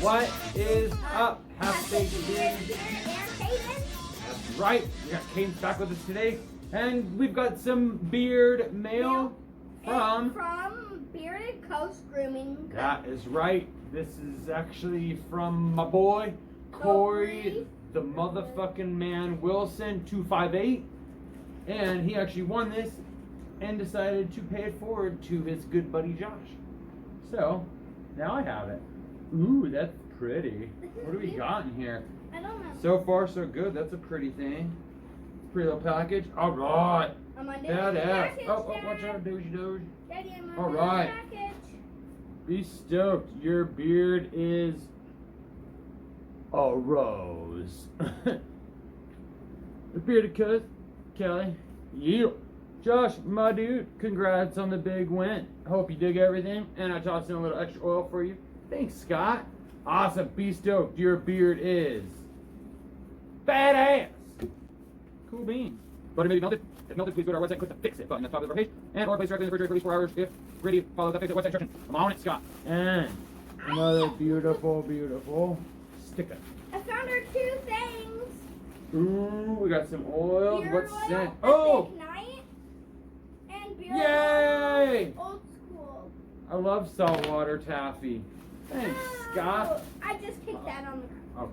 What is up, half-baked beard? That's right. We got Kadance back with us today, and we've got some beard mail from Bearded Coast Grooming. That is right. This is actually from my boy Corey, the motherfucking man Wilson 258, and he actually won this and decided to pay it forward to his good buddy Josh. So now I have it. Ooh, that's pretty. What do we got in here? I don't know. So far, so good. That's a pretty thing. Pretty little package. All right. I'm on Badass. package, Oh, Dad. watch out, Doge. Daddy, I'm on All right. package. Be stoked. Your beard is a rose. The bearded cut, Kelly. Yeah. Josh, my dude, congrats on the big win. Hope you dig everything. And I tossed in a little extra oil for you. Thanks, Scott. Awesome. Be stoked. Your beard is badass. Cool beans. Butter may be melted. If melted, please go to our website and click the Fix It button at the top of our page. And or place directly in the refrigerator for at least 4 hours. If ready, follow the Fix It website instructions. I'm on it, Scott. And another beautiful, beautiful sticker. I found our 2 things. Ooh, we got some oil. Beard What's oil, that? Oh! Epic Night, and beard Yay! oil, Old School. I love saltwater taffy. Thanks, Scott. I just kicked that on the ground. Okay.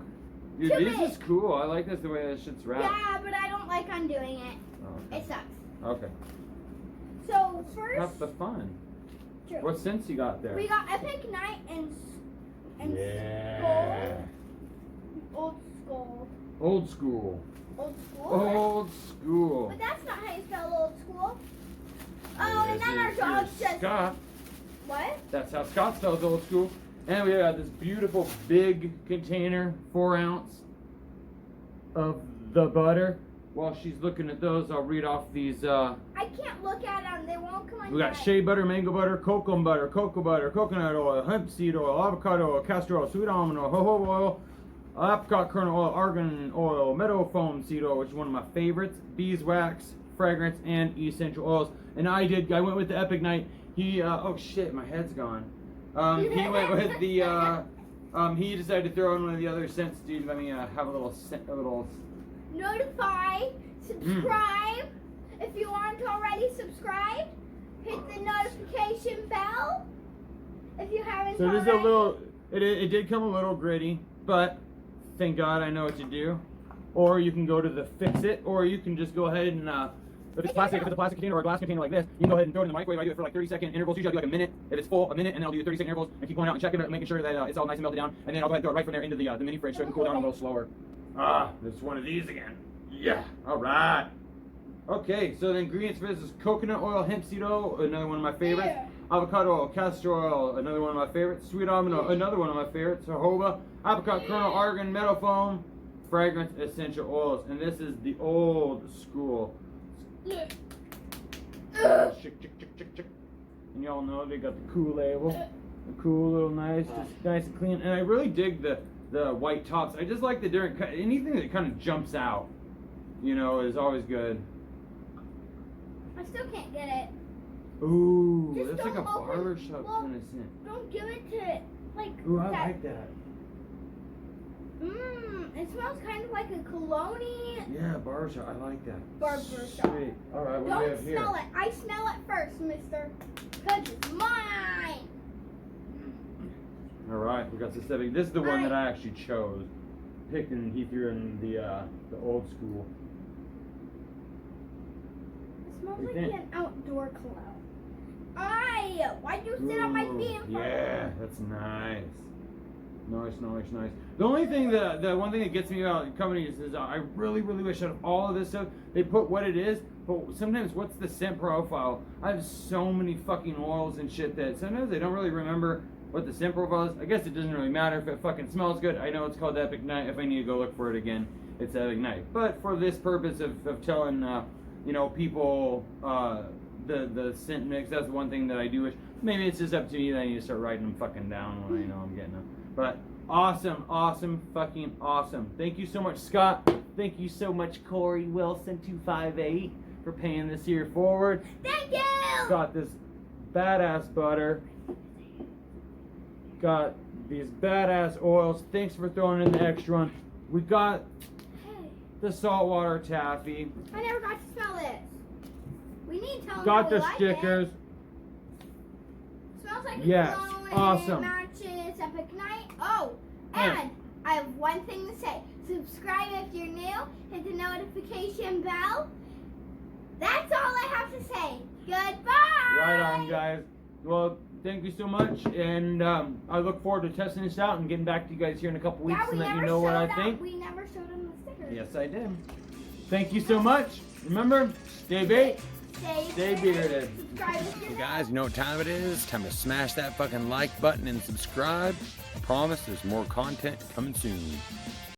Dude, Too this big. is cool. I like this the way this shit's wrapped. Yeah, but I don't like undoing it. Oh, It sucks. okay. So first, Have the fun. True. What scents you got there? We got Epic Night and Yeah. Old School. Old school. Old School. Old school. But that's not how you spell Old School. Oh, and This then our is dog your says Scott. what? That's how Scott spells old school. And we got this beautiful big container, 4 ounce of the butter. While she's looking at those, I'll read off these. I can't look at them. They won't come on. We got shea butter, mango butter, cocoa butter, coconut oil, hemp seed oil, avocado oil, castor oil, sweet almond oil, jojoba oil, apricot kernel oil, argan oil, meadow foam seed oil, which is one of my favorites, beeswax, fragrance, and essential oils. And I went with the Epic Night. He, oh shit, my head's gone. He went with the, he decided to throw in one of the other scents. Dude, let me have a little Notify, subscribe. If you aren't already subscribed, hit the notification bell. If you haven't So this is already. a little, it did come a little gritty, but thank God I know what to do. Or you can go to the Fix It, or you can just go ahead and, if it's a plastic container or a glass container like this, you can go ahead and throw it in the microwave. I do it for like 30-second intervals. Usually I'll do like a minute. If it's full, a minute, and then I'll do 30-second intervals and keep going out and checking it, making sure that it's all nice and melted down. And then I'll go ahead and throw it right from there into the mini fridge so it can cool down a little slower. Ah, there's one of these again. Yeah, all right. Okay, so the ingredients for this is coconut oil, hemp seed oil, another one of my favorites. Yeah. Avocado oil, castor oil, another one of my favorites. Sweet almond oil, another one of my favorites. Jojoba, apricot kernel, argan, meadow foam, fragrance, essential oils. And this is the old school. Chick, chick, chick, chick, chick. And y'all know they got the cool label. The cool little nice, just nice and clean. And I really dig the white tops. I just like the different, anything that kind of jumps out, you know, is always good. I still can't get it. Ooh, Just that's like a don't open- barbershop well, kind of scent. Don't give it to it. Like Ooh, I that. like that. It smells kind of like a cologne. Yeah, barbershop. I like that. Barbershop. Sweet. All right, what do we Don't have here? smell it. I smell it first, mister. Cause it's mine. All right, we got the 70. This is the one that I actually chose. Picked and he threw in the old school. It smells You like think? an outdoor cologne. Why'd you sit on my feet in front Yeah, of me? that's nice. Nice. The only thing the one thing that gets me about companies is I really wish out of all of this stuff they put what it is, but sometimes what's the scent profile? I have so many fucking oils and shit that sometimes they don't really remember what the scent profile is. I guess it doesn't really matter if it fucking smells good. I know it's called Epic Night. If I need to go look for it again, it's Epic Night. But for this purpose of telling you know, people the scent mix, that's one thing that I do wish. Maybe it's just up to me that I need to start writing them fucking down when I know I'm getting them. But awesome, fucking awesome. Thank you so much, Scott. Thank you so much, Corey Wilson 258, for paying this here forward. Thank you. Got this badass butter. got these badass oils. Thanks for throwing in the extra one. We got the saltwater taffy. I never got to smell this. We need to tell them Got how the we like stickers. It. Smells like Yes, a glowing, awesome. matches Epic Night. Oh, Yeah. and I have one thing to say. Subscribe if you're new. Hit the notification bell. That's all I have to say. Goodbye. Right on, guys. Well, thank you so much, and I look forward to testing this out and getting back to you guys here in a couple weeks Yeah, and let you know what I think. We never showed them the stickers. Yes, I did. Thank you so much. Remember, stay baked, stay bearded. Subscribe if you're new. Guys, you know what time it is? Time to smash that fucking like button and subscribe. I promise there's more content coming soon.